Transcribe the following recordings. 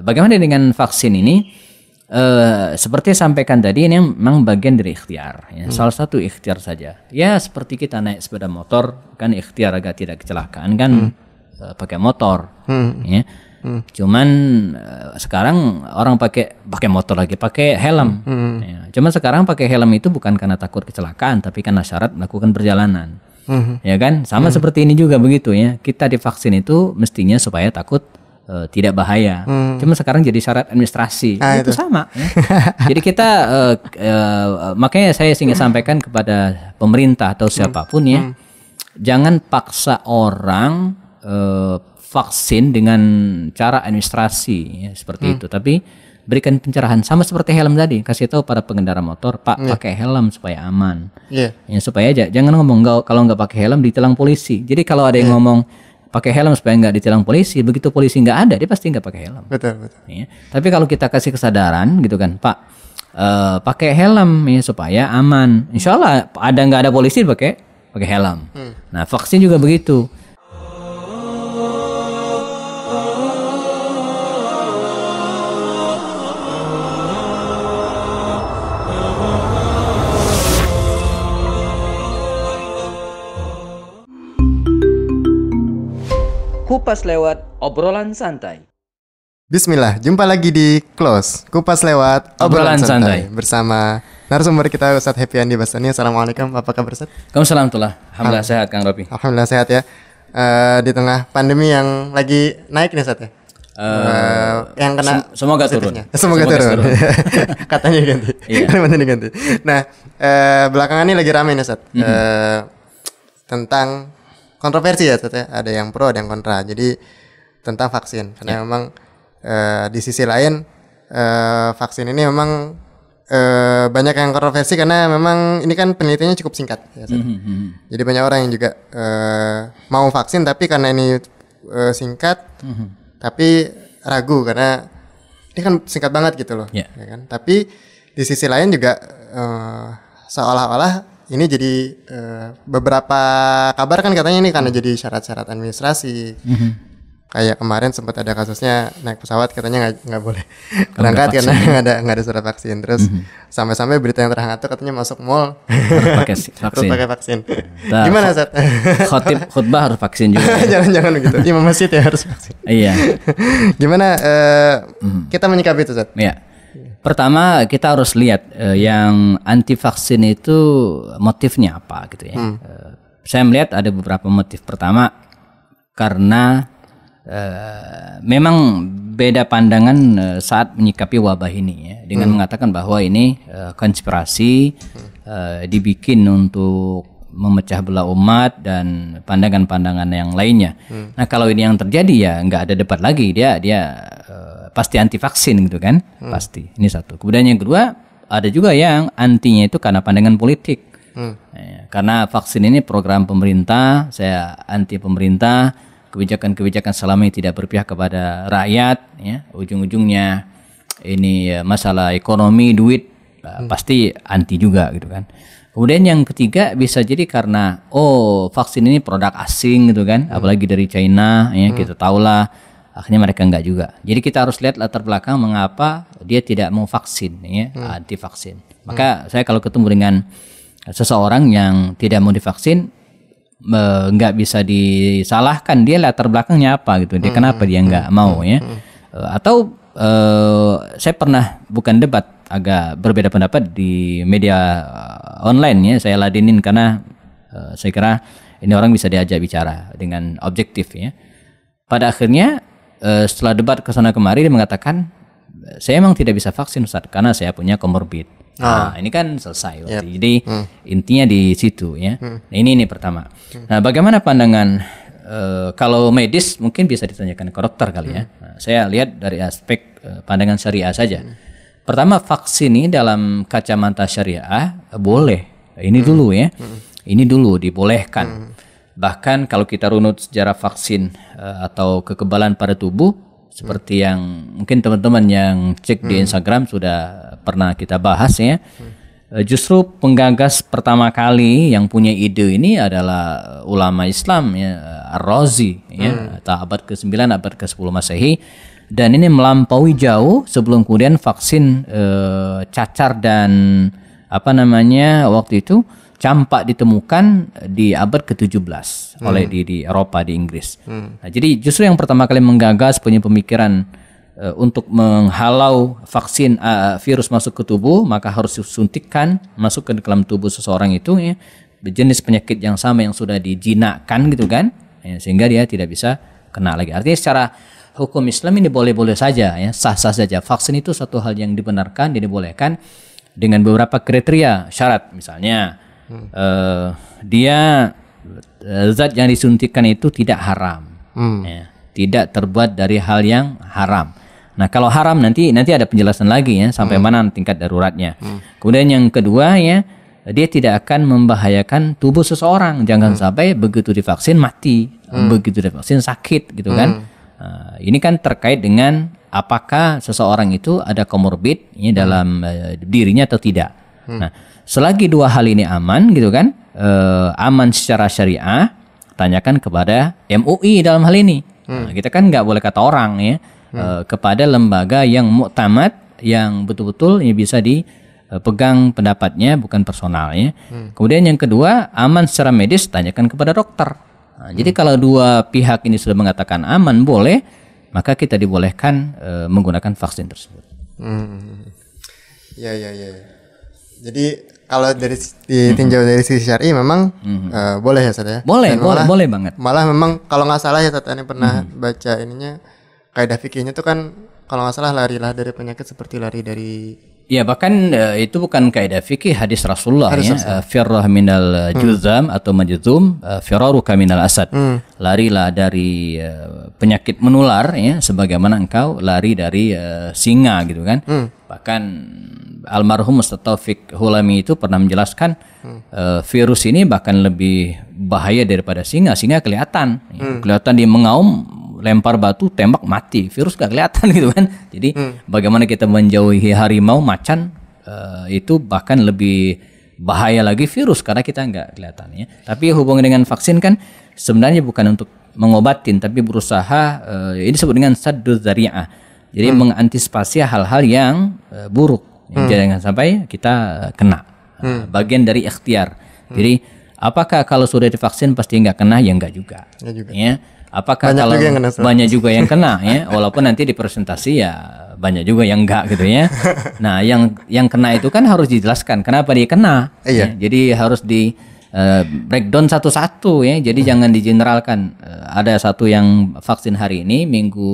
Bagaimana dengan vaksin ini? Seperti sampaikan tadi, ini memang bagian dari ikhtiar. Ya. Salah satu ikhtiar saja. Ya seperti kita naik sepeda motor, kan ikhtiar agar tidak kecelakaan kan pakai motor. Ya. Cuman sekarang orang pakai motor lagi pakai helm. Ya. Cuman sekarang pakai helm itu bukan karena takut kecelakaan, tapi karena syarat melakukan perjalanan. Ya kan, sama seperti ini juga begitu ya. Kita divaksin itu mestinya supaya takut tidak bahaya. Cuma sekarang jadi syarat administrasi. Itu sama. Ya. Jadi kita makanya saya ingin sampaikan kepada pemerintah atau siapapun ya, jangan paksa orang vaksin dengan cara administrasi ya, seperti itu. Tapi berikan pencerahan sama seperti helm tadi. Kasih tahu pada pengendara motor, Pak pakai helm supaya aman. Ya, supaya jangan ngomong kalau nggak pakai helm ditilang polisi. Jadi kalau ada yang ngomong pakai helm supaya nggak ditilang polisi, begitu polisi nggak ada, dia pasti nggak pakai helm. Betul. Ya. Tapi kalau kita kasih kesadaran gitu kan, Pak, pakai helm ya supaya aman. Insya Allah nggak ada polisi pakai helm. Nah vaksin juga begitu. Kupas lewat obrolan santai. Bismillah, jumpa lagi di Close Kupas lewat obrolan santai bersama narasumber kita Ustadz Happy Andi Bastani. Assalamualaikum, apa kabar Ustadz? Waalaikumsalam. Alhamdulillah sehat Kang Robi. Alhamdulillah sehat ya. Di tengah pandemi yang lagi naik nih Ustadz ya. Yang kena semoga turun. Semoga turun. Katanya diganti. Kalimatnya diganti. Nah, belakangan ini lagi ramai nih Ustadz. Tentang kontroversi ya Ustadz ya. Ada yang pro, ada yang kontra. Jadi tentang vaksin. Karena memang di sisi lain vaksin ini memang banyak yang kontroversi karena memang ini kan penelitiannya cukup singkat ya, jadi banyak orang yang juga mau vaksin tapi karena ini singkat tapi ragu karena ini kan singkat banget gitu loh ya kan. Tapi di sisi lain juga seolah-olah ini jadi beberapa kabar kan katanya ini karena jadi syarat-syarat administrasi. Kayak kemarin sempat ada kasusnya naik pesawat katanya nggak boleh berangkat karena nggak ada surat vaksin. Terus sampai-sampai berita yang terhangat tuh katanya masuk mall harus pakai vaksin. Nah, gimana Ustaz? Khutbah harus vaksin juga. Jangan begitu. Imam masjid ya harus vaksin. Iya. Gimana kita menyikapi itu Ustaz? Iya. Pertama kita harus lihat yang anti vaksin itu motifnya apa gitu ya. Saya melihat ada beberapa motif. Pertama karena memang beda pandangan saat menyikapi wabah ini ya, dengan mengatakan bahwa ini konspirasi dibikin untuk memecah belah umat dan pandangan-pandangan yang lainnya. Nah kalau ini yang terjadi ya nggak ada debat lagi, dia pasti anti vaksin gitu kan, pasti. Ini satu. Kemudian yang kedua ada juga yang antinya itu karena pandangan politik. Karena vaksin ini program pemerintah, saya anti pemerintah. Kebijakan-kebijakan selama ini tidak berpihak kepada rakyat ya, ujung-ujungnya ini masalah ekonomi, duit, pasti anti juga gitu kan. Kemudian yang ketiga bisa jadi karena vaksin ini produk asing gitu kan, apalagi dari China ya, kita tahulah akhirnya mereka enggak juga. Jadi kita harus lihat latar belakang mengapa dia tidak mau vaksin ya, anti vaksin. Maka saya kalau ketemu dengan seseorang yang tidak mau divaksin, nggak bisa disalahkan dia latar belakangnya apa gitu, dia kenapa dia nggak mau ya. Atau saya pernah bukan debat, agak berbeda pendapat di media online ya, saya ladenin karena saya kira ini orang bisa diajak bicara dengan objektif ya. Pada akhirnya setelah debat kesana kemari dia mengatakan saya emang tidak bisa vaksin Ustaz karena saya punya komorbid. Nah, ini kan selesai. Jadi intinya di situ ya. Nah, ini pertama. Nah, bagaimana pandangan kalau medis mungkin bisa ditanyakan ke dokter kali ya. Nah, saya lihat dari aspek pandangan syariah saja. Pertama, vaksin ini dalam kacamata syariah boleh. Ini dulu ya. Ini dulu dibolehkan. Bahkan kalau kita runut sejarah vaksin atau kekebalan pada tubuh, seperti yang mungkin teman-teman yang cek di Instagram sudah pernah kita bahas ya. Justru penggagas pertama kali yang punya ide ini adalah ulama Islam ya, Ar-Razi ya, atau abad ke-9 abad ke-10 Masehi. dan ini melampaui jauh sebelum kemudian vaksin cacar dan waktu itu campak ditemukan di abad ke-17 oleh di Eropa, di Inggris. Nah, jadi justru yang pertama kali menggagas punya pemikiran untuk menghalau vaksin virus masuk ke tubuh, maka harus disuntikkan masuk ke dalam tubuh seseorang itu ya, jenis penyakit yang sama yang sudah dijinakkan gitu kan, ya, sehingga dia tidak bisa kena lagi. Artinya secara hukum Islam ini boleh-boleh saja ya, sah-sah saja. Vaksin itu satu hal yang dibenarkan dan dibolehkan dengan beberapa kriteria syarat. Misalnya dia zat yang disuntikkan itu tidak haram, ya, tidak terbuat dari hal yang haram. Nah, kalau haram nanti ada penjelasan lagi ya sampai mana tingkat daruratnya. Kemudian yang kedua ya, dia tidak akan membahayakan tubuh seseorang. Jangan sampai begitu divaksin mati, begitu divaksin sakit gitu kan. Ini kan terkait dengan apakah seseorang itu ada komorbid ya, dalam dirinya atau tidak. Nah, selagi dua hal ini aman gitu kan, aman secara syariah, tanyakan kepada MUI dalam hal ini. Nah, kita kan nggak boleh kata orang ya. Kepada lembaga yang muktamad, yang betul-betul ya, bisa dipegang pendapatnya, bukan personalnya. Kemudian yang kedua, aman secara medis, tanyakan kepada dokter. Nah, jadi kalau dua pihak ini sudah mengatakan aman, boleh, maka kita dibolehkan menggunakan vaksin tersebut. Ya. Jadi kalau dari ditinjau dari sisi syar'i memang boleh ya Ustaz ya? Boleh banget. Malah memang kalau nggak salah ya Ustaz, ini pernah baca ininya, kaidah fikihnya itu kan kalau nggak salah larilah dari penyakit seperti lari dari, ya bahkan itu bukan kaidah fikih, hadis Rasulullah ya, firrah minal juzam atau majzum, firaruka minal asad. Larilah dari penyakit menular ya, sebagaimana engkau lari dari singa gitu kan. Bahkan almarhum Ustaz Taufik Hulami itu pernah menjelaskan virus ini bahkan lebih bahaya daripada singa. Singa kelihatan ya, kelihatan dia mengaum, lempar batu, tembak, mati. Virus gak kelihatan gitu kan. Jadi bagaimana kita menjauhi harimau, macan, itu bahkan lebih bahaya lagi virus karena kita nggak kelihatan ya. Tapi hubungan dengan vaksin kan sebenarnya bukan untuk mengobatin, tapi berusaha ini disebut dengan sadduz zari'ah. Jadi mengantisipasi hal-hal yang buruk. Jangan sampai kita kena. Bagian dari ikhtiar. Jadi apakah kalau sudah divaksin pasti nggak kena? Ya nggak juga. Ya. Apakah banyak kalau juga banyak juga yang kena ya, walaupun nanti di presentasi ya banyak juga yang enggak gitu ya. Nah, yang kena itu kan harus dijelaskan kenapa dia kena. Ya. Jadi harus di breakdown satu-satu ya. Jadi jangan digeneralkan. Ada satu yang vaksin hari ini, minggu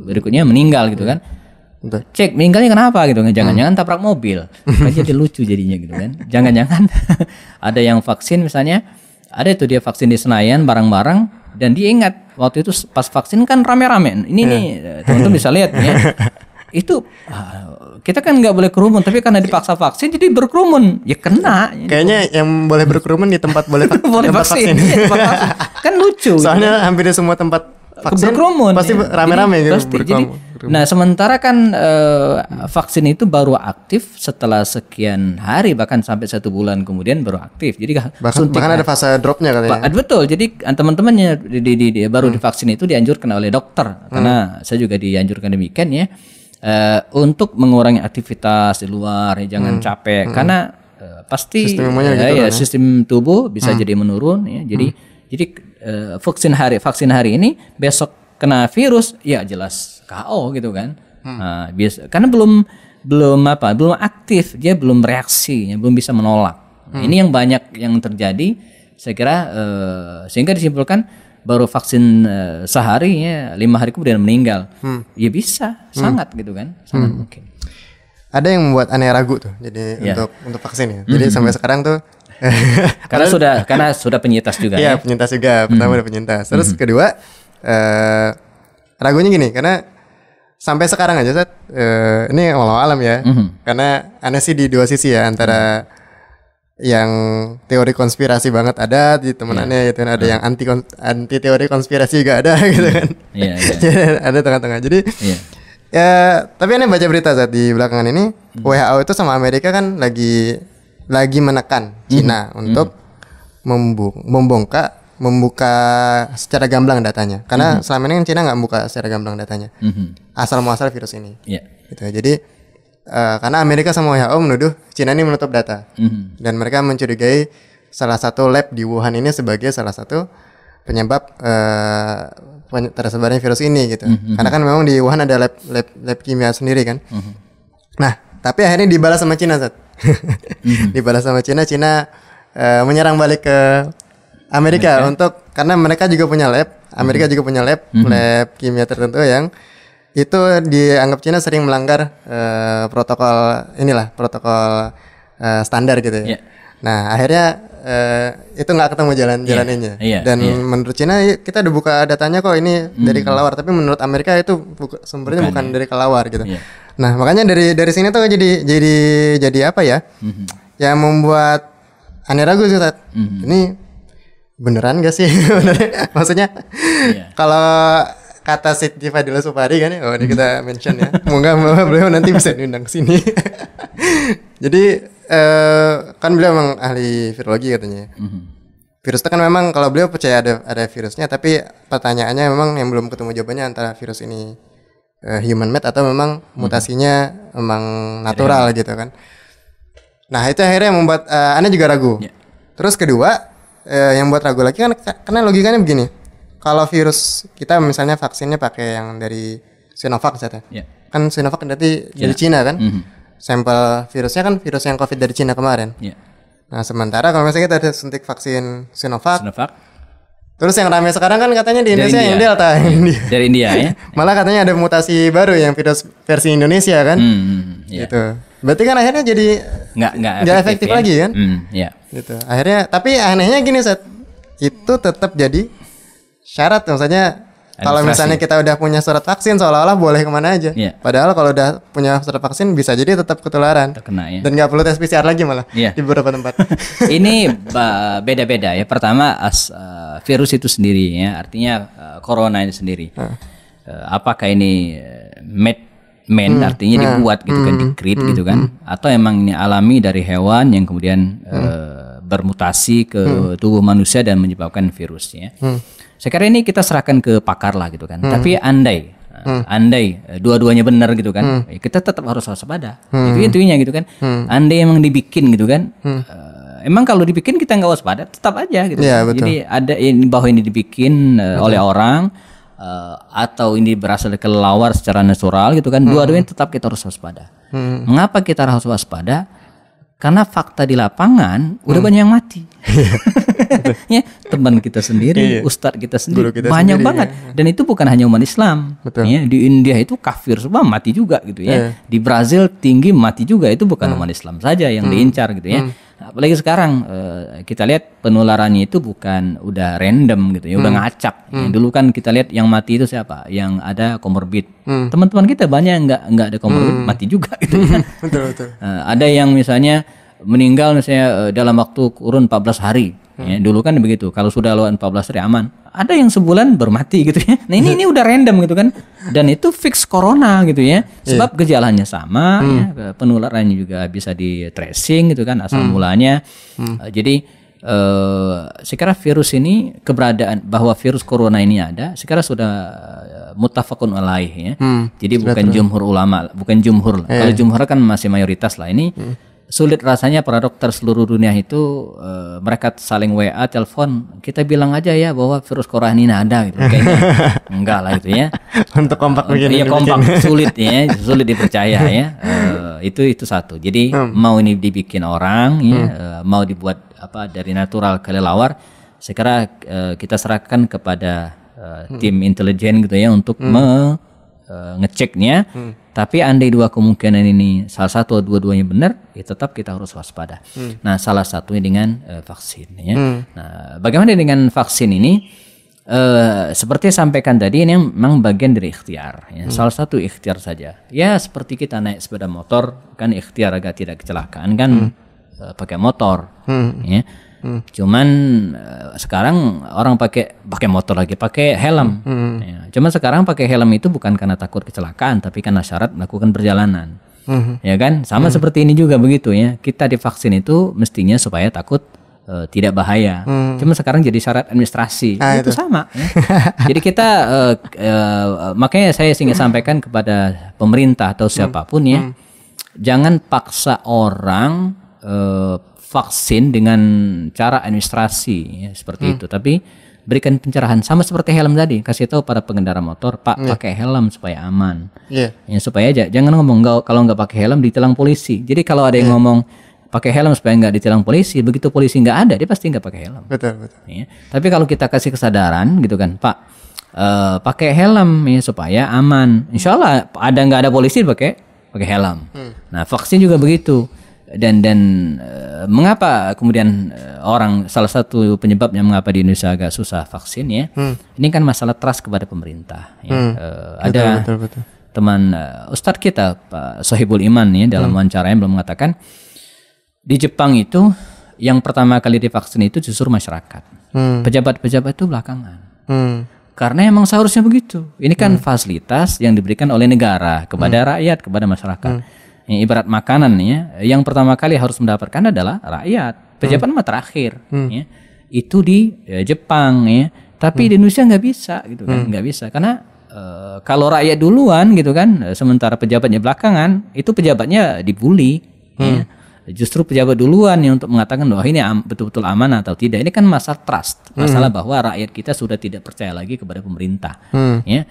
berikutnya meninggal gitu kan. Cek meninggalnya kenapa gitu kan, jangan-jangan tabrak mobil. Kan jadi lucu jadinya gitu kan. Jangan-jangan ada yang vaksin misalnya, ada itu dia vaksin di Senayan bareng-bareng, dan dia ingat waktu itu pas vaksin kan rame-rame. Ini nih teman-teman bisa lihat ya. Itu kita kan nggak boleh kerumun, tapi karena dipaksa vaksin jadi berkerumun, ya kena. Kayaknya yang boleh berkerumun di tempat boleh vaksin. Ya, tempat vaksin. Kan lucu. Soalnya hampir di semua tempat vaksin berkerumun, pasti rame-rame gitu. Jadi, nah sementara kan vaksin itu baru aktif setelah sekian hari, bahkan sampai 1 bulan kemudian baru aktif. Jadi bahkan ada fase dropnya katanya. Betul. Jadi teman-temannya baru divaksin itu dianjurkan oleh dokter, karena saya juga dianjurkan demikian ya, untuk mengurangi aktivitas di luar, ya, jangan capek karena pasti sistem tubuh bisa jadi menurun ya. Jadi vaksin hari ini besok kena virus ya jelas KO gitu kan. Nah, karena belum aktif, dia belum reaksi, belum bisa menolak. Ini yang banyak yang terjadi, saya kira, sehingga disimpulkan baru vaksin sehari ya 5 hari kemudian meninggal. Ya bisa, sangat gitu kan, sangat mungkin. Ada yang membuat aneh ragu tuh, jadi untuk vaksin ya. Jadi sampai sekarang tuh karena sudah penyintas juga. Iya, penyintas juga. Pertama udah penyintas. Terus kedua ragunya gini, karena sampai sekarang aja Ustaz, ini walau alam ya. Karena aneh sih di dua sisi ya, antara yang teori konspirasi banget ada di temenannya gitu kan, ada yang anti teori konspirasi juga ada gitu kan. Ada tengah-tengah. Jadi ya, tapi aneh baca berita Ustaz di belakangan ini, WHO itu sama Amerika kan lagi menekan Cina untuk membuka secara gamblang datanya. Karena selama ini kan Cina nggak membuka secara gamblang datanya. asal muasal virus ini. Ya. Gitu. Jadi karena Amerika sama WHO menuduh Cina ini menutup data dan mereka mencurigai salah satu lab di Wuhan ini sebagai salah satu penyebab tersebarnya virus ini gitu. Karena kan memang di Wuhan ada lab kimia sendiri kan. Nah, tapi akhirnya dibalas sama Cina, Zat. Dibalas sama Cina menyerang balik ke Amerika untuk karena mereka juga punya lab, Amerika juga punya lab kimia tertentu yang itu dianggap Cina sering melanggar protokol standar gitu ya. Nah, akhirnya itu nggak ketemu jalan-jalannya. Dan menurut Cina kita udah buka datanya kok ini dari kelelawar, tapi menurut Amerika itu sumbernya bukan dari kelelawar gitu. Nah, makanya dari sini tuh jadi apa ya? Yang membuat aneh ragu sih, Tat. Ini beneran gak sih? Maksudnya kalau kata Siti Fadila Supari kan ya, ini kita mention ya. Moga beliau nanti bisa diundang sini. Jadi kan beliau memang ahli virologi katanya. Virus itu kan memang kalau beliau percaya ada virusnya, tapi pertanyaannya memang yang belum ketemu jawabannya antara virus ini human made atau memang mutasinya memang natural gitu kan. Nah, itu akhirnya membuat Anda juga ragu. Terus kedua yang buat ragu lagi kan karena logikanya begini. Kalau virus kita misalnya vaksinnya pakai yang dari Sinovac misalnya. Kan Sinovac berarti dari Cina kan? Sampel virusnya kan virus yang COVID dari Cina kemarin. Nah, sementara kalau misalnya kita ada suntik vaksin Sinovac. Terus yang ramai sekarang kan katanya di Indonesia yang Delta. Dari India ya. Malah katanya ada mutasi baru yang virus versi Indonesia kan. Gitu. Berarti kan akhirnya jadi nggak efektif lagi kan. Gitu. Akhirnya tapi anehnya gini, Seth. Itu tetap jadi syarat, maksudnya kalau misalnya kita udah punya surat vaksin seolah-olah boleh kemana aja. Padahal kalau udah punya surat vaksin bisa jadi tetap ketularan. Terkena, ya. Dan nggak perlu tes PCR lagi malah di beberapa tempat. Ini beda-beda ya. Pertama virus itu sendiri ya, artinya corona ini sendiri. Apakah ini man artinya dibuat gitu kan, di-create gitu kan, atau emang ini alami dari hewan yang kemudian bermutasi ke tubuh manusia dan menyebabkan virusnya. Sekarang ini kita serahkan ke pakar lah gitu kan. Tapi andai dua-duanya benar gitu kan, kita tetap harus waspada. Itu intinya gitu kan. Andai emang dibikin gitu kan, emang kalau dibikin kita nggak waspada tetap aja gitu. Jadi ada bahwa ini dibikin oleh orang atau ini berasal dari kelelawar secara natural gitu kan. Dua-duanya tetap kita harus waspada. Mengapa kita harus waspada? Karena fakta di lapangan udah banyak yang mati. Ya, teman kita sendiri, ustadz kita sendiri, banyak banget. Dan itu bukan hanya umat Islam. Ya, di India itu kafir semua mati juga gitu ya. Di Brazil tinggi mati juga, itu bukan umat Islam saja yang diincar gitu ya. Apalagi sekarang kita lihat penularannya itu bukan udah random gitu ya, udah ngacak. Dulu kan kita lihat yang mati itu siapa? Yang ada komorbid. Teman-teman kita banyak yang nggak ada komorbid mati juga gitu kan. Betul. Ada yang misalnya meninggal misalnya dalam waktu kurun 14 hari. Ya, dulu kan begitu. Kalau sudah lewat 14 hari aman. Ada yang sebulan bermati gitu ya. Nah ini udah random gitu kan. Dan itu fix corona gitu ya. Sebab gejalanya sama, ya, penularannya juga bisa di tracing gitu kan asal mulanya. Jadi saya kira virus ini, keberadaan bahwa virus corona ini ada, saya kira sudah muttafaqun alaih ya. Jadi bukan jumhur ulama, bukan jumhur. Kalau jumhur kan masih mayoritas lah ini. Sulit rasanya para dokter seluruh dunia itu mereka saling WA, telepon, kita bilang aja ya bahwa virus corona ini ada gitu. Kayaknya enggak lah gitu ya. Untuk kompak begini. Iya kompak, sulit ya, sulit dipercaya ya. Itu satu. Jadi mau ini dibikin orang ya, mau dibuat apa dari natural kelelawar, saya kira kita serahkan kepada tim intelijen gitu ya untuk ngeceknya. Tapi andai dua kemungkinan ini salah satu atau dua-duanya benar, ya tetap kita harus waspada. Nah, salah satunya dengan vaksin ya. Nah, bagaimana dengan vaksin ini? Seperti yang sampaikan tadi, ini memang bagian dari ikhtiar ya. Salah satu ikhtiar saja. Ya seperti kita naik sepeda motor kan ikhtiar agar tidak kecelakaan kan pakai motor ya. Cuman sekarang orang pakai motor lagi pakai helm. Ya. Cuman sekarang pakai helm itu bukan karena takut kecelakaan, tapi karena syarat melakukan perjalanan. Ya kan? Sama seperti ini juga begitu ya. Kita divaksin itu mestinya supaya takut tidak bahaya. Cuma sekarang jadi syarat administrasi. Itu sama. Ya. Jadi kita makanya saya ingin sampaikan kepada pemerintah atau siapapun ya, jangan paksa orang vaksin dengan cara administrasi ya, seperti itu. Tapi berikan pencerahan sama seperti helm tadi. Kasih tahu para pengendara motor, Pak pakai helm supaya aman. Ya, supaya jangan ngomong kalau nggak pakai helm ditilang polisi. Jadi kalau ada yang ngomong pakai helm supaya nggak ditilang polisi, begitu polisi nggak ada, dia pasti nggak pakai helm. Betul. Ya. Tapi kalau kita kasih kesadaran gitu kan, Pak, pakai helm ya supaya aman. Insya Allah nggak ada polisi pakai helm. Nah vaksin juga begitu. Dan mengapa kemudian salah satu penyebabnya mengapa di Indonesia agak susah vaksin ya? Ini kan masalah trust kepada pemerintah. Ya. Ada betul. Teman Ustadz kita Pak Sohibul Iman ya dalam wawancaranya belum mengatakan. Di Jepang itu yang pertama kali divaksin itu justru masyarakat. Pejabat-pejabat itu belakangan. Karena emang seharusnya begitu. Ini kan fasilitas yang diberikan oleh negara kepada rakyat, kepada masyarakat. Ibarat makanan ya, yang pertama kali harus mendapatkan adalah rakyat. Pejabat mah terakhir. Ya. Itu di Jepang ya. Tapi di Indonesia nggak bisa gitu kan, nggak bisa karena kalau rakyat duluan gitu kan, sementara pejabatnya belakangan, itu pejabatnya dibully. Ya. Justru pejabat duluan yang untuk mengatakan bahwa ini betul-betul aman atau tidak. Ini kan masalah trust, masalah bahwa rakyat kita sudah tidak percaya lagi kepada pemerintah. Ya,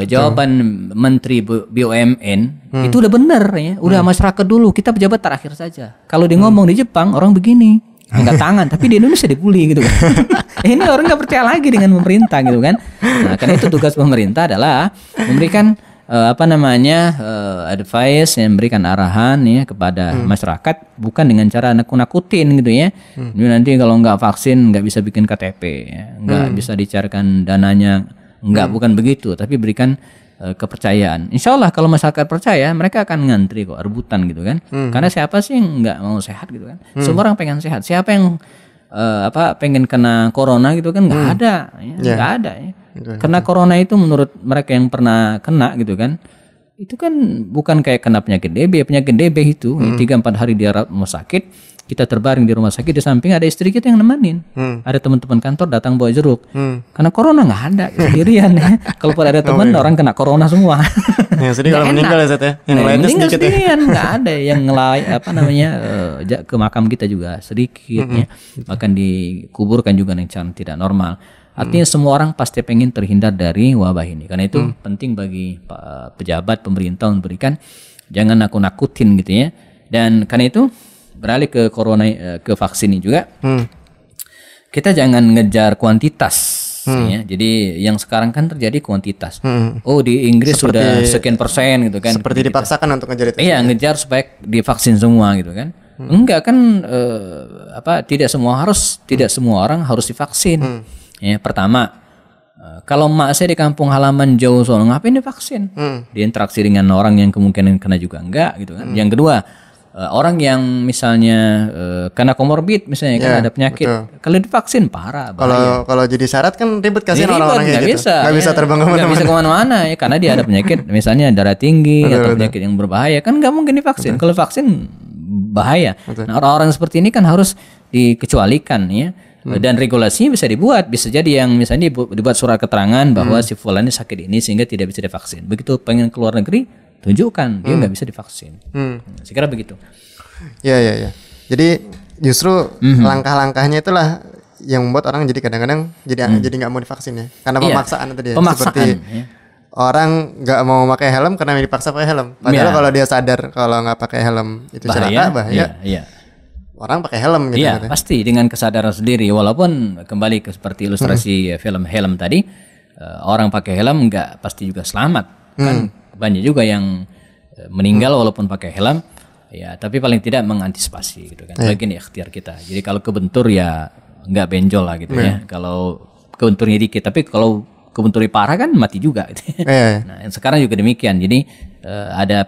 jawaban Menteri BUMN itu udah benar ya, udah masyarakat dulu, kita pejabat terakhir saja. Kalau dia ngomong di Jepang orang begini, angkat tangan, tapi di Indonesia dibully gitu kan. Ini orang nggak percaya lagi dengan pemerintah gitu kan. Nah, karena itu tugas pemerintah adalah memberikan advice yang memberikan arahan ya kepada masyarakat, bukan dengan cara nakut-nakutin gitu ya. Ini nanti kalau nggak vaksin nggak bisa bikin KTP ya, nggak bisa dicarikan dananya, bukan begitu, tapi berikan kepercayaan. Insya Allah kalau masyarakat percaya, mereka akan ngantri kok, rebutan gitu kan. Karena siapa sih yang nggak mau sehat gitu kan? Semua orang pengen sehat. Siapa yang pengen kena corona gitu kan? Nggak ada, ya. Nggak ada ya. Karena corona itu menurut mereka yang pernah kena gitu kan, itu kan bukan kayak kena penyakit DB. Penyakit DB itu 3-4 hari di rumah sakit, kita terbaring di rumah sakit, di samping ada istri kita yang nemenin, ada teman-teman kantor datang bawa jeruk. Karena corona nggak ada, sendirian ya. Kalau ada teman orang kena corona semua. Yang sedih kalau meninggal ya Zat ya. Yang lainnya sedikit sendirian, nggak ada yang ke makam kita juga sedikit ya. Bahkan dikuburkan juga dengan cara tidak normal. Artinya semua orang pasti pengen terhindar dari wabah ini. Karena itu penting bagi pejabat pemerintah memberikan, jangan nakut-nakutin gitu ya. Dan karena itu beralih ke corona, ke vaksin ini juga, kita jangan ngejar kuantitas. Ya. Jadi yang sekarang kan terjadi kuantitas. Oh di Inggris sudah sekian persen gitu kan. Seperti dipaksakan untuk ngejar itu. Iya, ngejar supaya divaksin semua gitu kan. Enggak kan, tidak semua orang harus divaksin. Ya, pertama, kalau emak saya di kampung halaman jauh sono, ngapain divaksin? Dia interaksi dengan orang yang kemungkinan kena juga enggak gitu kan. Yang kedua, orang yang misalnya kena komorbid misalnya kan ada penyakit, kalau divaksin parah. Kalau jadi syarat kan ribet, kasihan orang-orang kayak gitu. Nggak bisa terbang kemana-mana. Nggak bisa kemana-mana ya, karena dia ada penyakit misalnya darah tinggi atau penyakit yang berbahaya, kan nggak mungkin divaksin. Kalau vaksin bahaya. Nah orang-orang seperti ini kan harus dikecualikan ya. Dan regulasinya bisa dibuat, bisa jadi yang misalnya dibuat surat keterangan bahwa si fulan ini sakit ini sehingga tidak bisa divaksin. Begitu pengen keluar negeri, tunjukkan dia nggak bisa divaksin. Saya kira begitu. Ya. Jadi justru langkah-langkahnya itulah yang membuat orang jadi kadang-kadang jadi nggak mau divaksin ya, karena pemaksaan tadi. Seperti orang nggak mau pakai helm karena dipaksa pakai helm. Padahal kalau dia sadar kalau nggak pakai helm itu bahaya. Iya. Orang pakai helm gitu. Iya, pasti dengan kesadaran sendiri. Walaupun kembali ke seperti ilustrasi film helm tadi, orang pakai helm nggak pasti juga selamat. Kan banyak juga yang meninggal walaupun pakai helm. Ya, tapi paling tidak mengantisipasi gitu kan. Bagian ikhtiar kita. Jadi kalau kebentur ya nggak benjol lah gitu ya. Kalau kebenturnya dikit, tapi kalau kebenturnya parah kan mati juga gitu. Nah, sekarang juga demikian. Jadi ada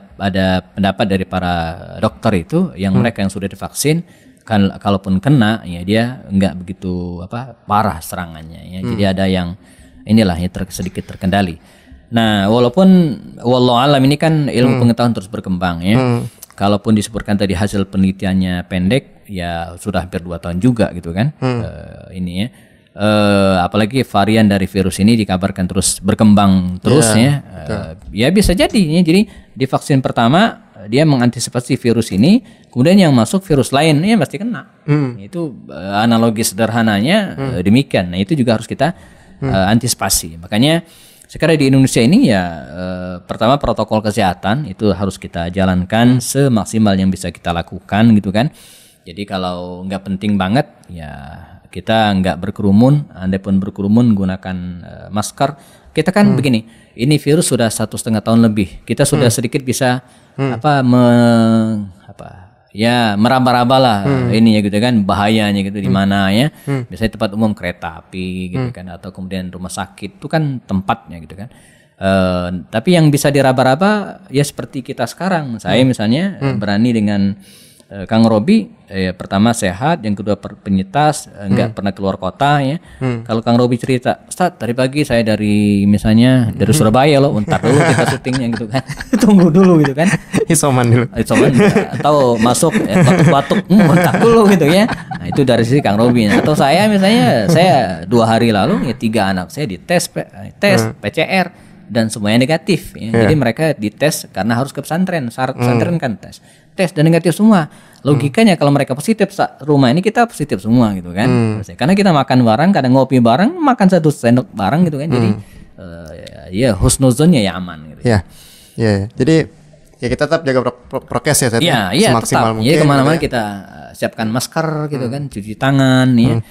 pendapat dari para dokter itu yang mereka yang sudah divaksin, kalaupun kena ya dia nggak begitu parah serangannya ya. Jadi ada yang inilah ya sedikit terkendali. Nah, walaupun wallahu alam ini kan ilmu pengetahuan terus berkembang ya. Kalaupun disebutkan tadi hasil penelitiannya pendek, ya sudah hampir 2 tahun juga gitu kan. Ini ya. Apalagi varian dari virus ini dikabarkan terus berkembang terus ya. Ya bisa jadi ya. Jadi di vaksin pertama dia mengantisipasi virus ini, kemudian yang masuk virus lain ya pasti kena. Itu analogi sederhananya demikian. Nah, itu juga harus kita antisipasi. Makanya sekarang di Indonesia ini ya pertama protokol kesehatan itu harus kita jalankan semaksimal yang bisa kita lakukan gitu kan. Jadi kalau nggak penting banget ya kita nggak berkerumun. Andai pun berkerumun gunakan masker. Kita kan begini, ini virus sudah 1,5 tahun lebih. Kita sudah sedikit bisa meraba-raba lah ini ya gitu kan, bahayanya gitu di mana ya. Biasanya tempat umum kereta api gitu kan, atau kemudian rumah sakit itu kan tempatnya gitu kan. Tapi yang bisa diraba-raba ya seperti kita sekarang. Saya misalnya berani dengan Kang Robi, pertama sehat, yang kedua penyintas, nggak pernah keluar kota ya. Kalau Kang Robi cerita, Ustaz tadi pagi saya dari Surabaya loh, ntar dulu kita syutingnya gitu kan. Tunggu dulu gitu kan. Isoman dulu. Isoman atau masuk batuk-batuk, ntar dulu gitu ya. Nah itu dari sisi Kang Robi. Atau saya misalnya, saya 2 hari lalu ya 3 anak saya dites PCR dan semuanya negatif ya. Jadi mereka dites karena harus ke pesantren, syarat pesantren kan tes dan negatif semua. Logikanya kalau mereka positif, rumah ini kita positif semua gitu kan. Karena kita makan bareng, kadang ngopi bareng, makan 1 sendok bareng gitu kan. Jadi ya husnuzonnya ya aman gitu. Ya. Jadi ya kita tetap jaga prokes ya, semaksimal mungkin. Ya kemana-mana kita siapkan masker gitu kan, cuci tangan ya.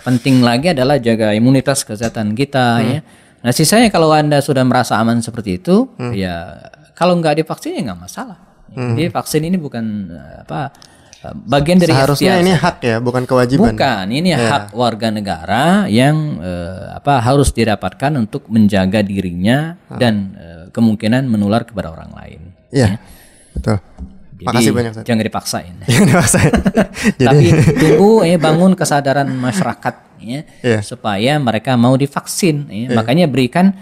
Penting lagi adalah jaga imunitas kesehatan kita ya. Nah sisanya kalau Anda sudah merasa aman seperti itu, ya kalau nggak divaksin ya nggak masalah. Jadi vaksin ini bukan bagian dari seharusnya ini hak ya, bukan kewajiban. Bukan, ini hak warga negara yang harus didapatkan untuk menjaga dirinya dan kemungkinan menular kepada orang lain. Iya, betul. Jadi, makasih banyak. Jangan dipaksain. Jangan dipaksain. Tapi tunggu bangun kesadaran masyarakat ya, supaya mereka mau divaksin. Makanya berikan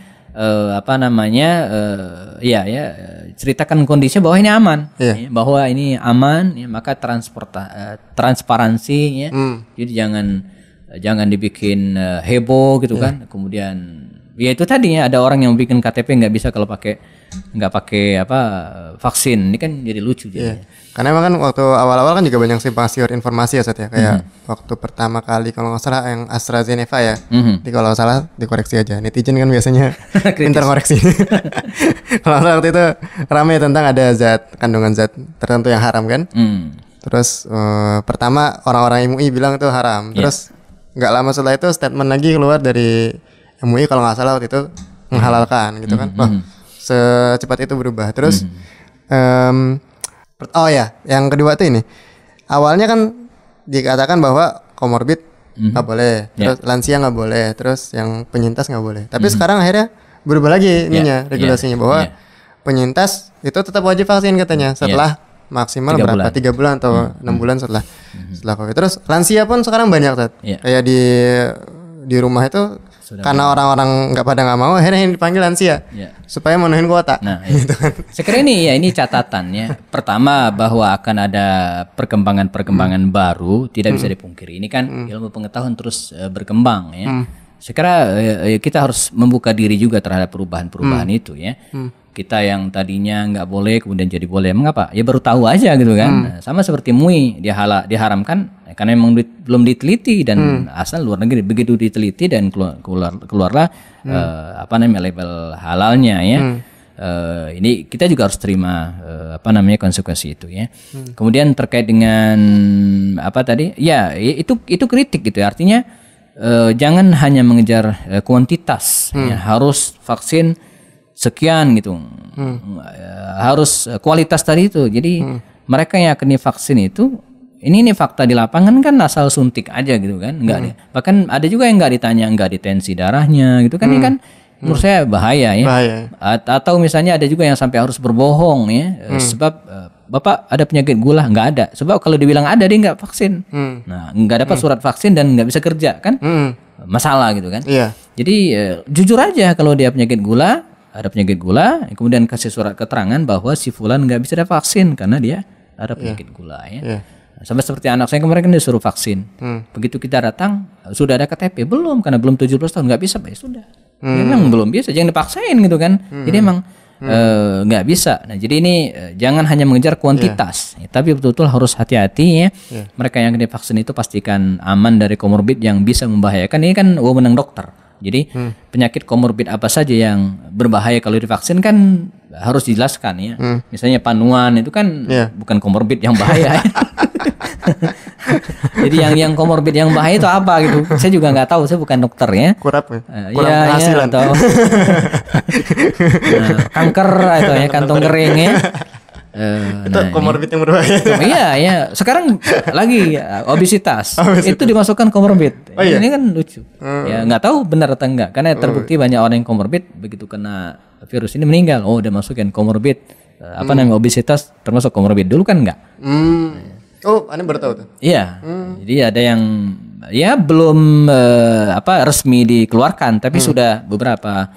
ceritakan kondisi bahwa ini aman, bahwa ini aman, ya, maka transparansi, ya. Jadi jangan dibikin heboh gitu kan. Kemudian ya itu tadinya ada orang yang bikin KTP nggak bisa kalau nggak pakai vaksin, ini kan jadi lucu jadinya. Karena emang kan waktu awal-awal kan juga banyak simpang siur informasi ya Seth ya, kayak waktu pertama kali kalau nggak salah yang AstraZeneca ya, jadi kalau salah dikoreksi aja, netizen kan biasanya pintar koreksi. Kalau salah waktu itu ramai tentang ada kandungan zat tertentu yang haram kan, terus pertama orang-orang MUI bilang itu haram, terus nggak lama setelah itu statement lagi keluar dari MUI kalau nggak salah waktu itu menghalalkan gitu kan. Wah, secepat itu berubah. Terus yang kedua tuh ini awalnya kan dikatakan bahwa komorbid nggak boleh, terus lansia nggak boleh, terus yang penyintas nggak boleh. Tapi sekarang akhirnya berubah lagi regulasinya bahwa penyintas itu tetap wajib vaksin katanya setelah maksimal 3 bulan atau 6 bulan setelah COVID. Terus lansia pun sekarang banyak kayak di rumah itu sudah karena orang-orang nggak mau, akhirnya dipanggil lansia supaya memenuhi kuota. Nah, gitu kan. Sekiranya ini catatannya. Pertama bahwa akan ada perkembangan baru, tidak bisa dipungkiri. Ini kan ilmu pengetahuan terus berkembang ya. Sekarang kita harus membuka diri juga terhadap perubahan-perubahan itu ya. Kita yang tadinya nggak boleh kemudian jadi boleh, mengapa? Ya baru tahu aja gitu kan. Sama seperti MUI diharamkan karena memang belum diteliti dan asal luar negeri, begitu diteliti dan keluarlah label halalnya ya. Ini kita juga harus terima konsekuensi itu ya. Kemudian terkait dengan itu kritik gitu ya. Artinya jangan hanya mengejar kuantitas ya, harus vaksin sekian gitu, harus kualitas tadi itu. Jadi mereka yang akan divaksin itu, ini fakta di lapangan kan asal suntik aja gitu kan, bahkan ada juga yang nggak ditanya, nggak ditensi darahnya gitu kan. Ini kan menurut saya bahaya ya. Atau misalnya ada juga yang sampai harus berbohong ya, sebab Bapak ada penyakit gula, nggak ada. Sebab kalau dibilang ada dia nggak vaksin, nah nggak dapat surat vaksin dan nggak bisa kerja kan, masalah gitu kan. Jadi jujur aja kalau dia penyakit gula, ada penyakit gula, kemudian kasih surat keterangan bahwa si fulan nggak bisa divaksin karena dia ada penyakit gula ya. Sama seperti anak saya kemarin kan disuruh vaksin. Begitu kita datang sudah ada KTP belum? Karena belum 17 tahun nggak bisa, ya sudah. Memang belum bisa, jangan dipaksain gitu kan. Jadi emang nggak bisa. Nah jadi ini jangan hanya mengejar kuantitas, tapi betul-betul harus hati-hati ya. Mereka yang divaksin itu pastikan aman dari komorbid yang bisa membahayakan. Ini kan wewenang dokter. Jadi penyakit komorbid apa saja yang berbahaya kalau divaksin kan harus dijelaskan ya. Misalnya panuan itu kan bukan komorbid yang bahaya. Jadi yang komorbid yang bahaya itu apa gitu? Saya juga nggak tahu, saya bukan dokter ya. Kurang penghasilan atau kanker atau ya kantong kering ya. Itu komorbid yang berbahaya. Iya. Sekarang lagi obesitas. Itu dimasukkan komorbid. Ini kan lucu. Ya nggak tahu benar atau enggak. Karena terbukti banyak orang yang komorbid begitu kena virus ini meninggal. Oh, udah masukin komorbid. Namanya obesitas termasuk komorbid. Dulu kan enggak. Oh, Anda baru tahu tuh. Iya. Jadi ada yang ya belum resmi dikeluarkan, tapi sudah beberapa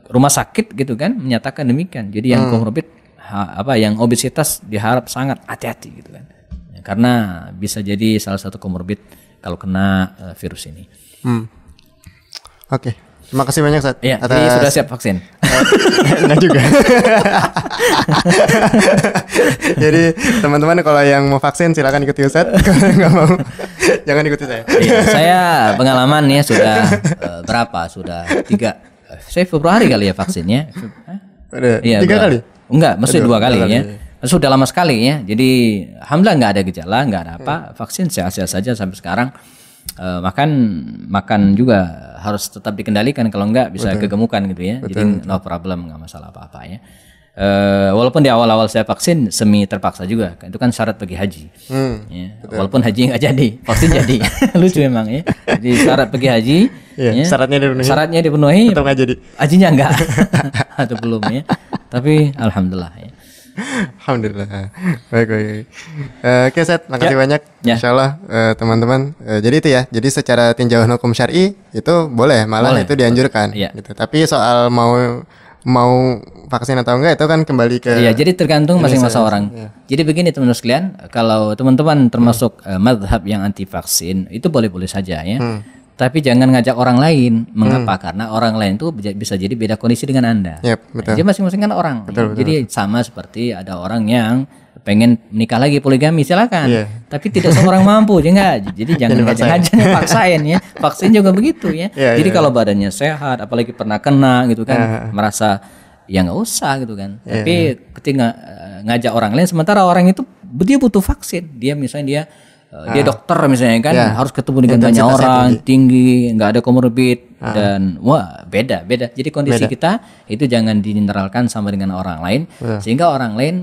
rumah sakit gitu kan menyatakan demikian. Jadi yang komorbid yang obesitas diharap sangat hati-hati gitu kan. Ya, karena bisa jadi salah satu komorbid kalau kena virus ini. Oke. Terima kasih banyak Ustaz. Iya, jadi sudah siap vaksin. Enggak juga. Jadi teman-teman kalau yang mau vaksin silakan ikuti Ustaz. Kalau nggak mau jangan ikuti saya. Iya, saya pengalaman ya sudah berapa? Sudah 3. Saya Februari kali ya vaksinnya. Iya, 3 kali? Enggak, maksudnya 2 kali ya. Sudah lama sekali ya. Jadi alhamdulillah nggak ada gejala, nggak ada apa. Vaksin sehat-sehat saja sampai sekarang. Makan juga harus tetap dikendalikan, kalau enggak bisa kegemukan gitu ya. Jadi no problem, nggak masalah apa-apa ya. Walaupun di awal-awal saya vaksin semi terpaksa juga, itu kan syarat bagi haji. Ya. Walaupun haji nggak jadi, vaksin jadi. Lucu memang ya. Jadi syarat bagi haji, ya, syaratnya dipenuhi. Tetap nggak jadi. Hajinya enggak atau belum ya. Tapi alhamdulillah ya. Alhamdulillah. Baik. Oke, Ustaz, makasih banyak. Insyaallah teman-teman. Jadi itu ya. Jadi secara tinjauan hukum syar'i itu boleh, malah itu dianjurkan gitu. Tapi soal mau vaksin atau enggak itu kan kembali ke jadi tergantung masing-masing orang. Jadi begini teman-teman sekalian, kalau teman-teman termasuk mazhab yang anti vaksin, itu boleh-boleh saja ya. Tapi jangan ngajak orang lain. Mengapa? Karena orang lain itu bisa jadi beda kondisi dengan Anda. Jadi masing-masing kan orang. Jadi sama seperti ada orang yang pengen menikah lagi poligami, silakan. Tapi tidak semua orang mampu, jadi jangan ngajak-ngajak paksain ya. Vaksin juga begitu ya. Jadi kalau badannya sehat, apalagi pernah kena gitu kan, merasa ya nggak usah gitu kan. Tapi ketika ngajak orang lain, sementara orang itu dia butuh vaksin. Dia misalnya dia dokter misalnya kan, harus ketemu dengan banyak orang, tinggi, nggak ada komorbid dan beda. Jadi kondisi kita itu jangan dinetralkan sama dengan orang lain, sehingga orang lain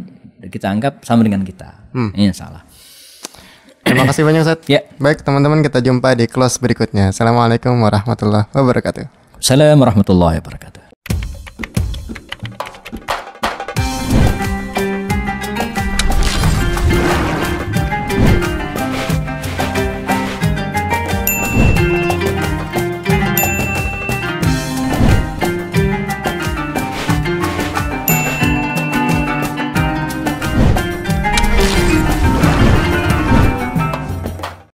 kita anggap sama dengan kita. Ini salah. Terima kasih banyak Ustaz. Baik teman-teman, kita jumpa di close berikutnya. Assalamualaikum warahmatullahi wabarakatuh. Assalamualaikum warahmatullahi wabarakatuh.